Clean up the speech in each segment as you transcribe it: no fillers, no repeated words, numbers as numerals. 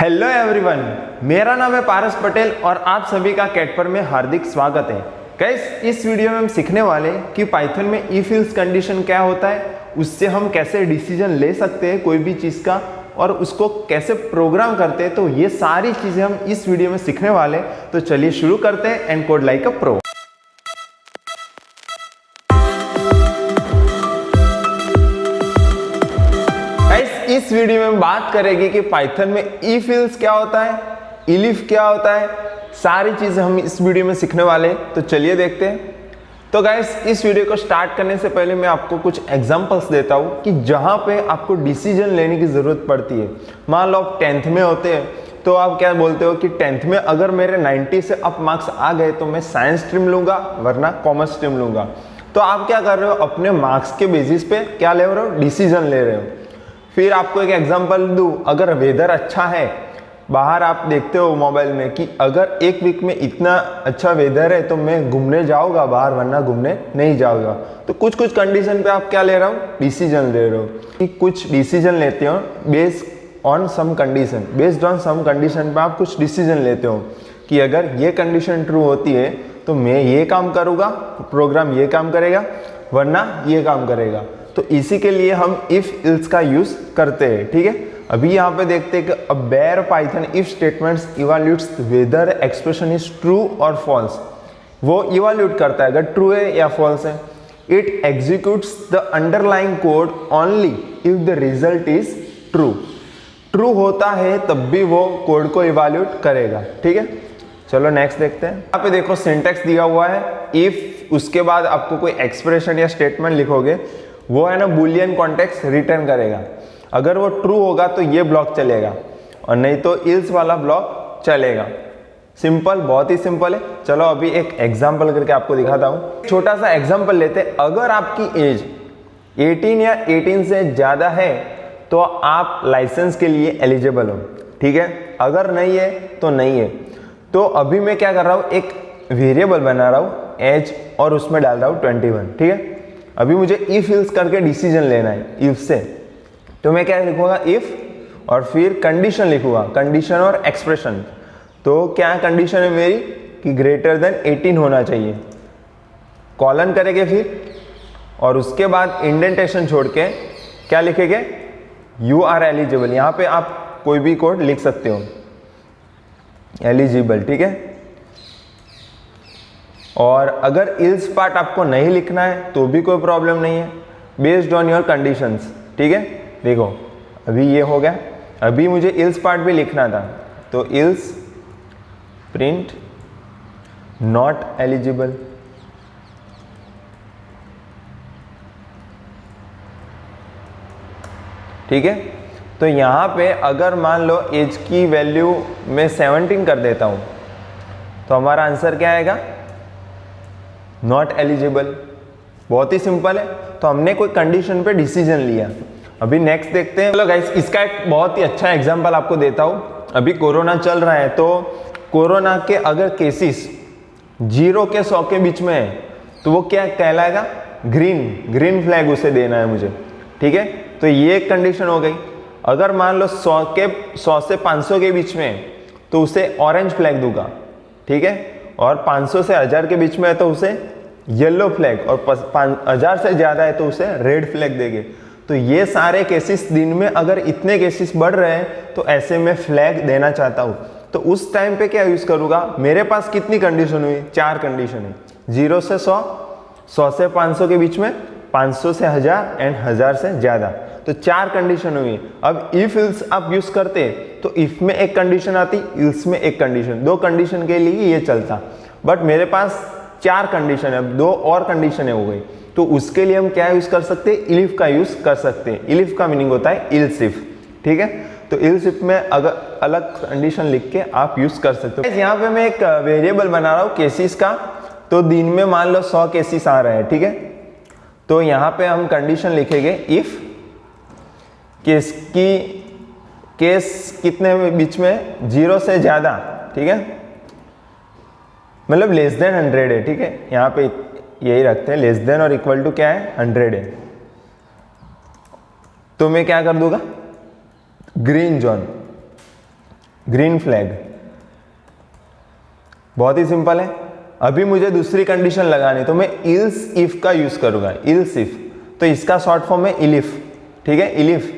Hello everyone, मेरा नाम है पारस पटेल और आप सभी का कैटपर में हार्दिक स्वागत है। गाइस, इस वीडियो में हम सीखने वाले हैं कि पाइथन में इफ एल्स कंडीशन क्या होता है, उससे हम कैसे डिसीजन ले सकते हैं कोई भी चीज़ का और उसको कैसे प्रोग्राम करते हैं। तो ये सारी चीज़ें हम इस वीडियो में सीखने वाले हैं। तो चलिए शुरू करते हैं and code like a pro. इस वीडियो में हम बात करेंगे कि पाइथन में इफ एल्स क्या होता है, इलिफ क्या होता है, सारी चीजें हम इस वीडियो में सीखने वाले हैं। तो चलिए देखते हैं। तो गाइस, इस वीडियो को स्टार्ट करने से पहले मैं आपको कुछ एग्जांपल्स देता हूँ कि जहाँ पे आपको डिसीजन लेने की जरूरत पड़ती है। मान लो आप 10th में होते हैं तो आप क्या बोलते हो कि 10th में अगर मेरे 90 से अप मार्क्स आ गए तो मैं साइंस स्ट्रीम लूंगा वरना कॉमर्स स्ट्रीम लूंगा। तो आप क्या कर रहे हो, अपने मार्क्स के बेसिस पे क्या ले रहे हो, डिसीजन ले रहे हो। फिर आपको एक एग्जांपल दूं, अगर वेदर अच्छा है, बाहर आप देखते हो मोबाइल में कि अगर एक वीक में इतना अच्छा वेदर है तो मैं घूमने जाऊंगा बाहर वरना घूमने नहीं जाऊंगा। तो कुछ कुछ कंडीशन पे आप क्या ले रहा हो, डिसीजन ले रहे हो कि कुछ डिसीजन लेते हो based on some condition. Based on some condition पे आप कुछ डिसीजन लेते हो कि अगर ये कंडीशन ट्रू होती है तो मैं ये काम करूँगा, प्रोग्राम ये काम करेगा वरना ये काम करेगा। तो इसी के लिए हम इफ एल्स का यूज करते हैं। ठीक है, अभी यहाँ पे देखते हैं कि a bare Python if statements evaluates whether expression is true और फॉल्स। वो इवैल्यूएट करता है अगर ट्रू है या फॉल्स है। It executes the underlying code only if the result is true. True होता है तब भी वो कोड को इवैल्यूएट करेगा। ठीक है, चलो नेक्स्ट देखते हैं। यहाँ पे देखो सिंटैक्स दिया हुआ है इफ, उसके बाद आपको कोई एक्सप्रेशन या स्टेटमेंट लिखोगे, वो है ना बूलियन कॉन्टेक्स्ट रिटर्न करेगा। अगर वो ट्रू होगा तो ये ब्लॉक चलेगा और नहीं तो एल्स वाला ब्लॉक चलेगा। सिंपल, बहुत ही सिंपल है। चलो अभी एक एग्जांपल करके आपको दिखाता हूँ। छोटा सा एग्जांपल लेते हैं। अगर आपकी एज 18 या 18 से ज़्यादा है तो आप लाइसेंस के लिए एलिजिबल हो। ठीक है, अगर नहीं है तो नहीं है। तो अभी मैं क्या कर रहा हूँ, एक वेरिएबल बना रहा हूँ एज और उसमें डाल रहा हूँ 21। ठीक है, अभी मुझे इफ एल्स करके डिसीजन लेना है इफ से। तो मैं क्या लिखूंगा, इफ और फिर कंडीशन लिखूंगा, कंडीशन और एक्सप्रेशन। तो क्या कंडीशन है मेरी कि ग्रेटर देन 18 होना चाहिए। कॉलन करेंगे फिर और उसके बाद इंडेंटेशन छोड़ के क्या लिखेंगे, यू आर एलिजिबल। यहाँ पे आप कोई भी कोड लिख सकते हो, एलिजिबल। ठीक है, और अगर इल्स पार्ट आपको नहीं लिखना है तो भी कोई प्रॉब्लम नहीं है, बेस्ड ऑन योर कंडीशंस। ठीक है, देखो अभी ये हो गया। अभी मुझे इल्स पार्ट भी लिखना था तो इल्स प्रिंट नॉट एलिजिबल। ठीक है, तो यहाँ पे अगर मान लो एज की वैल्यू मैं 17 कर देता हूँ तो हमारा आंसर क्या आएगा, नॉट एलिजिबल। बहुत ही सिंपल है। तो हमने कोई कंडीशन पे डिसीजन लिया। अभी नेक्स्ट देखते हैं। चलो गाइस, इसका एक बहुत ही अच्छा एग्जांपल आपको देता हूँ। अभी कोरोना चल रहा है तो कोरोना के अगर केसेस 0 के 100 के बीच में है तो वो क्या कहलाएगा, ग्रीन फ्लैग उसे देना है मुझे। ठीक है, तो ये एक कंडीशन हो गई। अगर मान लो 100 से 500 के बीच में है तो उसे ऑरेंज फ्लैग दूंगा। ठीक है, और 500 से 1000 के बीच में है तो उसे येलो फ्लैग, और 1000 से ज़्यादा है तो उसे रेड फ्लैग देंगे। तो ये सारे केसेस, दिन में अगर इतने केसेस बढ़ रहे हैं तो ऐसे में फ्लैग देना चाहता हूँ। तो उस टाइम पे क्या यूज़ करूँगा, मेरे पास कितनी कंडीशन हुई, 4 कंडीशन है। 0 से 100, 100 से 500 के बीच में, 500 से 1000 एंड 1000 से ज़्यादा। तो 4 कंडीशन हुई। अब इफ एल्स आप यूज़ करते तो इफ में एक कंडीशन आती, एल्स में एक कंडीशन, 2 कंडीशन के लिए ये चलता। बट मेरे पास 4 कंडीशन है, 2 और कंडीशन हो गई। तो उसके लिए हम क्या यूज़ कर सकते हैं, इलिफ का यूज़ कर सकते हैं। इलिफ का मीनिंग होता है इल्स इफ। ठीक है, तो इल्स इफ में अगर अलग कंडीशन लिख के आप यूज़ कर सकते हो। यहाँ पे मैं एक वेरिएबल बना रहा हूँ केसेस का। तो दिन में मान लो 100 केसेस आ रहे हैं। ठीक है, तो यहाँ पे हम कंडीशन लिखेंगे इफ केस कितने बीच में, 0 से ज़्यादा। ठीक है, मतलब लेस देन 100 है। ठीक है, यहाँ पे यही रखते हैं, लेस देन और इक्वल टू क्या है, 100 है। तो मैं क्या कर दूंगा, ग्रीन जोन। Green flag. बहुत ही सिंपल है। अभी मुझे दूसरी कंडीशन लगानी, तो मैं इल्स इफ का यूज करूंगा। इल्स इफ, तो इसका शॉर्ट फॉर्म है इलिफ, ठीक है, इलिफ।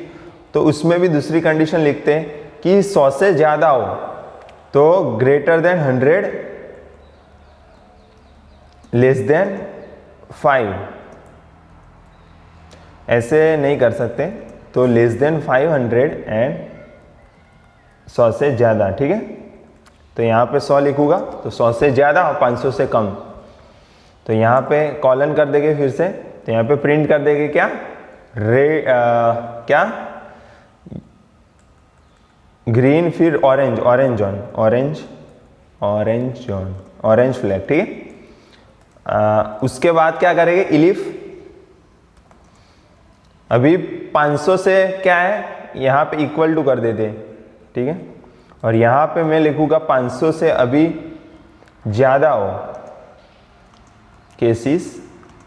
तो उसमें भी दूसरी कंडीशन लिखते हैं कि 100 से ज्यादा हो तो ग्रेटर देन 100, लेस देन 5। ऐसे नहीं कर सकते, तो लेस देन 500 एंड 100 से ज़्यादा, ठीक है। तो यहाँ पे 100 लिखूंगा तो 100 से ज़्यादा और 500 से कम। तो यहाँ पे कॉलन कर देंगे फिर से, तो यहाँ पे प्रिंट कर देंगे क्या, क्या ग्रीन, फिर orange, orange John, orange, orange John, orange flag, ठीक है। उसके बाद क्या करेंगे, इलिफ। अभी 500 से क्या है, यहाँ पे इक्वल टू कर देते हैं, ठीक है। और यहाँ पे मैं लिखूंगा 500 से अभी ज़्यादा हो, cases,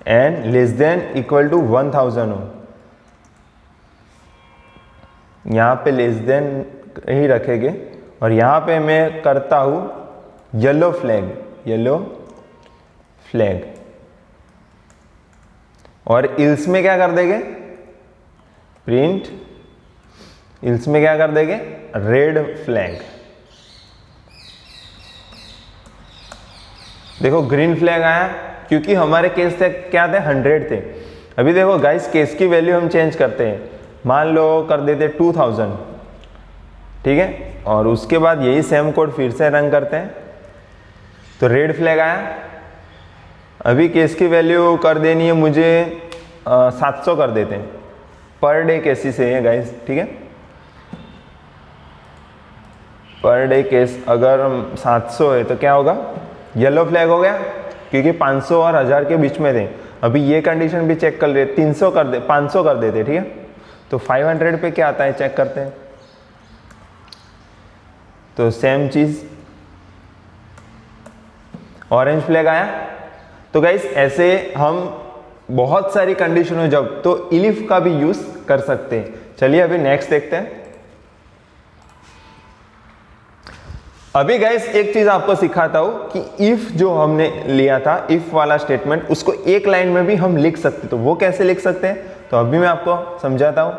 and less than equal to 1000 हो। यहाँ पे लेस देन ही रखेंगे। और यहाँ पे मैं करता हूँ येलो फ्लैग, येलो फ्लैग। और इल्स में क्या कर देंगे, प्रिंट, इल्स में क्या कर देंगे, रेड फ्लैग। देखो ग्रीन फ्लैग आया क्योंकि हमारे केस थे क्या थे, 100 थे। अभी देखो गाइस, केस की वैल्यू हम चेंज करते हैं, मान लो कर देते 2000, ठीक है। और उसके बाद यही सेम कोड फिर से रन करते हैं, तो रेड फ्लैग आया। अभी केस की वैल्यू कर देनी है मुझे 700 कर देते हैं, पर डे केसेस है गाइस, ठीक है। पर डे केस अगर 700 है तो क्या होगा, येलो फ्लैग हो गया, क्योंकि 500 और 1000 के बीच में थे। अभी ये कंडीशन भी चेक कर ले, 300 कर दे, 500 कर देते, ठीक है। तो 500 पे क्या आता है चेक करते हैं, तो सेम चीज, ऑरेंज फ्लैग आया। तो गाइस ऐसे हम बहुत सारी कंडीशन हो जब, तो इलिफ का भी यूज कर सकते हैं। चलिए अभी नेक्स्ट देखते हैं। अभी गाइस एक चीज आपको सिखाता हूं कि इफ जो हमने लिया था, इफ वाला स्टेटमेंट, उसको एक लाइन में भी हम लिख सकते, तो वो कैसे लिख सकते हैं, तो अभी मैं आपको समझाता हूं।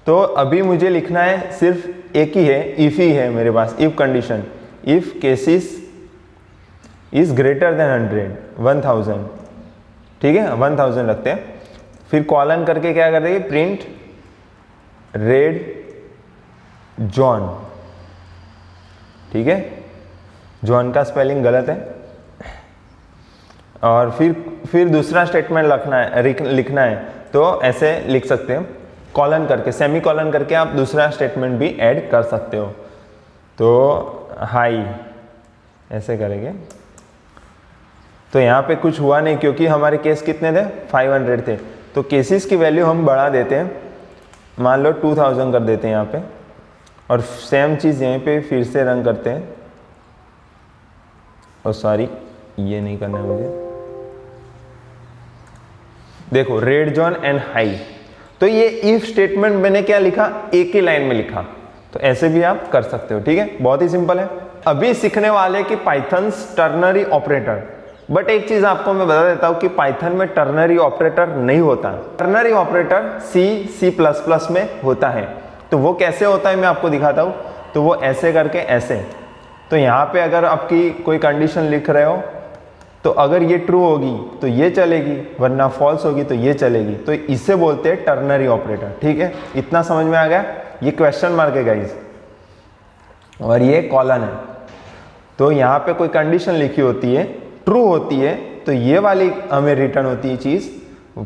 तो अभी मुझे लिखना है, सिर्फ एक ही है, इफ ही है मेरे पास, if condition, if cases is greater than 1000, ठीक है, 1000 रखते हैं। फिर कॉलन करके क्या कर देंगे, प्रिंट रेड जॉन, ठीक है। जॉन का स्पेलिंग गलत है। और फिर दूसरा स्टेटमेंट लिखना है, तो ऐसे लिख सकते हैं, कॉलन करके, सेमी कॉलन करके आप दूसरा स्टेटमेंट भी ऐड कर सकते हो। तो हाई ऐसे करेंगे। तो यहाँ पे कुछ हुआ नहीं क्योंकि हमारे केस कितने थे, 500 थे। तो केसेस की वैल्यू हम बढ़ा देते हैं, मान लो 2000 कर देते हैं यहाँ पे। और सेम चीज़ यहीं पे फिर से रन करते हैं। और सॉरी, ये नहीं करना है मुझे। देखो रेड जोन एंड हाई। तो ये इफ स्टेटमेंट मैंने क्या लिखा, एक ही लाइन में लिखा। तो ऐसे भी आप कर सकते हो, ठीक है, बहुत ही सिंपल है। अभी सीखने वाले कि पाइथन्स टर्नरी ऑपरेटर। बट एक चीज आपको मैं बता देता हूं कि पाइथन में टर्नरी ऑपरेटर नहीं होता। टर्नरी ऑपरेटर C++ में होता है। तो वो कैसे होता है मैं आपको दिखाता हूं। तो वो ऐसे करके ऐसे। तो यहाँ पे अगर आपकी कोई कंडीशन लिख रहे हो, तो अगर ये ट्रू होगी तो ये चलेगी, वरना फॉल्स होगी तो ये चलेगी। तो इसे बोलते हैं टर्नरी ऑपरेटर, ठीक है। इतना समझ में आ गया। ये क्वेश्चन मार्क है गाइस, और ये कॉलन है। तो यहाँ पे कोई कंडीशन लिखी होती है, ट्रू होती है तो ये वाली हमें रिटर्न होती है चीज,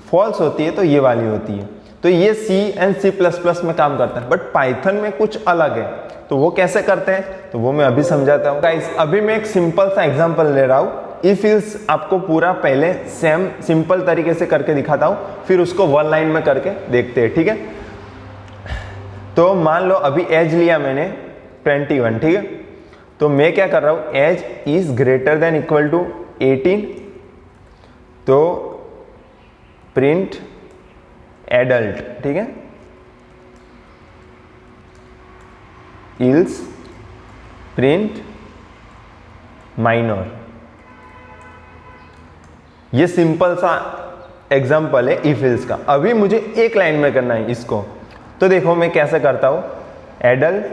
फॉल्स होती है तो ये वाली होती है। तो ये C एंड C++ में काम करता है। बट पाइथन में कुछ अलग है। तो वो कैसे करते हैं तो वो मैं अभी समझाता हूँ गाइस। अभी मैं एक सिंपल सा एग्जांपल ले रहा हूँ। इफ इल्स आपको पूरा पहले सेम सिंपल तरीके से करके दिखाता हूँ, फिर उसको वन लाइन में करके देखते हैं, ठीक है। तो मान लो अभी एज लिया मैंने 21, ठीक है। तो मैं क्या कर रहा हूँ, age is greater than equal to 18, तो प्रिंट एडल्ट, ठीक है। Else print minor. ये सिंपल सा एग्जांपल है इफ एल्स का। अभी मुझे एक लाइन में करना है इसको, तो देखो मैं कैसे करता हूं। Adult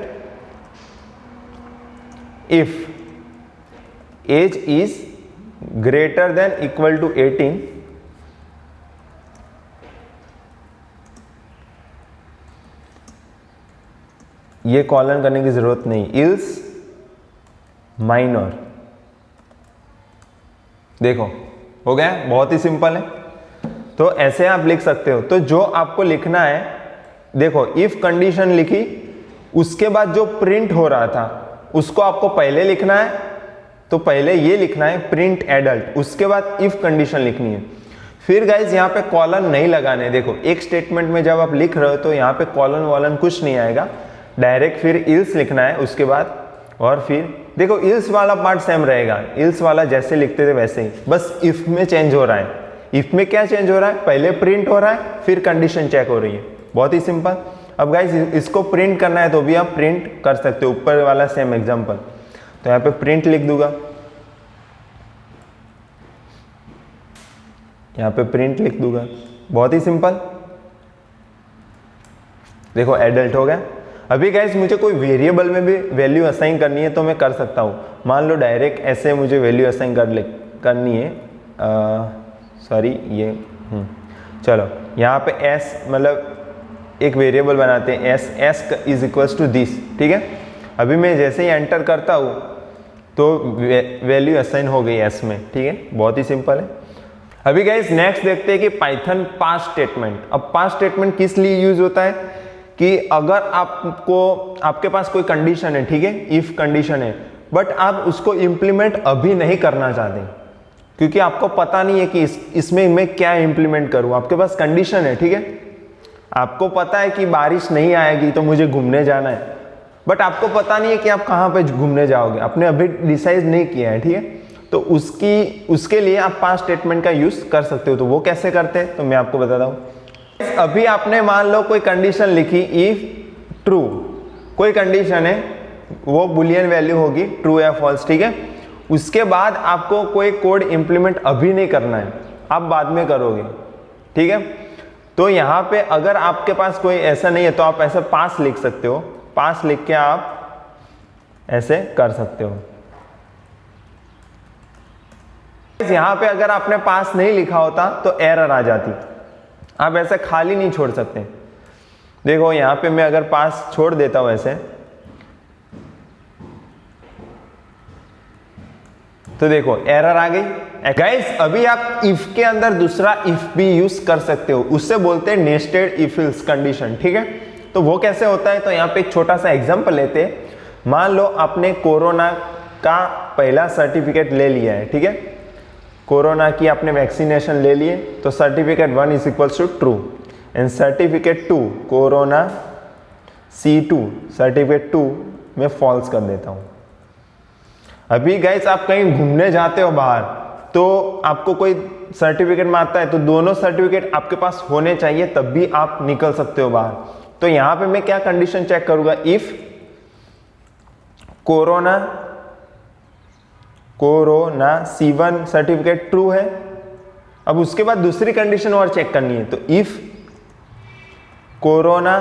if age is greater than equal to 18, ये कॉलन करने की जरूरत नहीं, इल्स माइनर। देखो हो गया, बहुत ही सिंपल है। तो ऐसे आप लिख सकते हो। तो जो आपको लिखना है, देखो इफ कंडीशन लिखी, उसके बाद जो प्रिंट हो रहा था उसको आपको पहले लिखना है। तो पहले ये लिखना है प्रिंट एडल्ट, उसके बाद इफ कंडीशन लिखनी है। फिर गाइज यहाँ पे कॉलन नहीं लगाने। देखो एक स्टेटमेंट में जब आप लिख रहे हो तो यहाँ पे कॉलन वॉलन कुछ नहीं आएगा, डायरेक्ट फिर इल्स लिखना है उसके बाद। और फिर देखो इल्स वाला पार्ट सेम रहेगा, इल्स वाला जैसे लिखते थे वैसे ही, बस इफ में चेंज हो रहा है। इफ में क्या चेंज हो रहा है, पहले प्रिंट हो रहा है फिर कंडीशन चेक हो रही है। बहुत ही सिंपल। अब गाइज इसको प्रिंट करना है तो भी आप प्रिंट कर सकते हो, ऊपर वाला सेम एग्जांपल। तो यहाँ पे प्रिंट लिख दूंगा, यहाँ पे प्रिंट लिख दूंगा, बहुत ही सिंपल। देखो एडल्ट हो गया। अभी गाइस मुझे कोई वेरिएबल में भी वैल्यू असाइन करनी है तो मैं कर सकता हूँ। मान लो डायरेक्ट ऐसे मुझे वैल्यू असाइन करनी है, सॉरी ये चलो यहाँ पे s मतलब एक वेरिएबल बनाते हैं, s is equals to this, ठीक है। अभी मैं जैसे ही एंटर करता हूँ तो वैल्यू असाइन हो गई s में, ठीक है। बहुत ही सिंपल है। अभी गाइस नेक्स्ट देखते हैं कि पाइथन पास स्टेटमेंट। अब पास स्टेटमेंट किस लिए यूज होता है कि अगर आपके पास कोई कंडीशन है, ठीक है, इफ कंडीशन है, बट आप उसको इंप्लीमेंट अभी नहीं करना चाहते क्योंकि आपको पता नहीं है कि इसमें मैं क्या इंप्लीमेंट करूं। आपके पास कंडीशन है, ठीक है, आपको पता है कि बारिश नहीं आएगी तो मुझे घूमने जाना है, बट आपको पता नहीं है कि आप कहाँ पे घूमने जाओगे, आपने अभी डिसाइड नहीं किया है, ठीक है। तो उसके लिए आप पास स्टेटमेंट का यूज कर सकते हो। तो वो कैसे करते हैं तो मैं आपको बताता हूँ। अभी आपने मान लो कोई कंडीशन लिखी इफ ट्रू, कोई कंडीशन है, वो बुलियन वैल्यू होगी ट्रू या फॉल्स, ठीक है। उसके बाद आपको कोई कोड इंप्लीमेंट अभी नहीं करना है, आप बाद में करोगे, ठीक है। तो यहाँ पे अगर आपके पास कोई ऐसा नहीं है तो आप ऐसा पास लिख सकते हो, पास लिख के आप ऐसे कर सकते हो। यहाँ पे अगर आपने पास नहीं लिखा होता तो एरर आ जाती, आप ऐसे खाली नहीं छोड़ सकते। देखो यहाँ पे मैं अगर पास छोड़ देता हूं ऐसे, तो देखो एरर आ गई। गाइस अभी आप इफ के अंदर दूसरा इफ भी यूज कर सकते हो, उससे बोलते हैं नेस्टेड इफ एल्स कंडीशन, ठीक है। तो वो कैसे होता है, तो यहाँ पे एक छोटा सा एग्जांपल लेते हैं। मान लो आपने कोरोना का पहला सर्टिफिकेट ले लिया है, ठीक है, कोरोना की आपने वैक्सीनेशन ले लिए, तो certificate 1 is equals to true and certificate 2 corona C2 certificate 2 मैं फॉल्स कर देता हूं। अभी गाइस आप कहीं घूमने जाते हो बाहर, तो आपको कोई सर्टिफिकेट मांगता है, तो दोनों सर्टिफिकेट आपके पास होने चाहिए तब भी आप निकल सकते हो बाहर। तो यहां पे मैं क्या कंडीशन चेक करूंगा, if corona C1 certificate true है। अब उसके बाद दूसरी कंडीशन और चेक करनी है, तो इफ कोरोना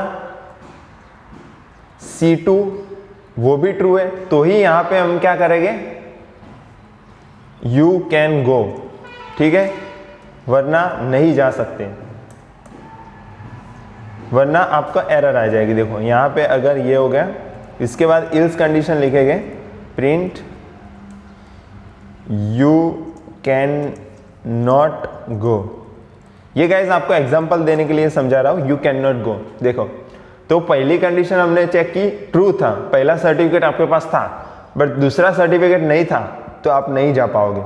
C2 वो भी ट्रू है, तो ही यहां पे हम क्या करेंगे, यू कैन गो, ठीक है, वरना नहीं जा सकते, वरना आपका एरर आ जाएगी। देखो यहां पे अगर ये हो गया, इसके बाद इल्स कंडीशन लिखेंगे, print you can not go. ये गाइस आपको एग्जांपल देने के लिए समझा रहा हूं, यू कैन नॉट गो। देखो तो पहली कंडीशन हमने चेक की, ट्रू था, पहला सर्टिफिकेट आपके पास था, बट दूसरा सर्टिफिकेट नहीं था, तो आप नहीं जा पाओगे।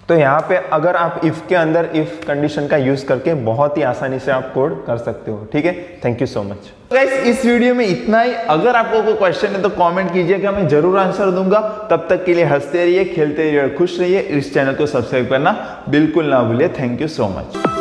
तो यहाँ पे अगर आप इफ के अंदर इफ कंडीशन का यूज करके बहुत ही आसानी से आप कोड कर सकते हो, ठीक है। Thank you so much guys, इस वीडियो में इतना ही। अगर आपको कोई क्वेश्चन है तो कमेंट कीजिएगा, मैं जरूर आंसर दूंगा। तब तक के लिए हंसते रहिए, खेलते रहिए, खुश रहिए। इस चैनल को सब्सक्राइब करना बिल्कुल ना भूलिए। Thank you so much.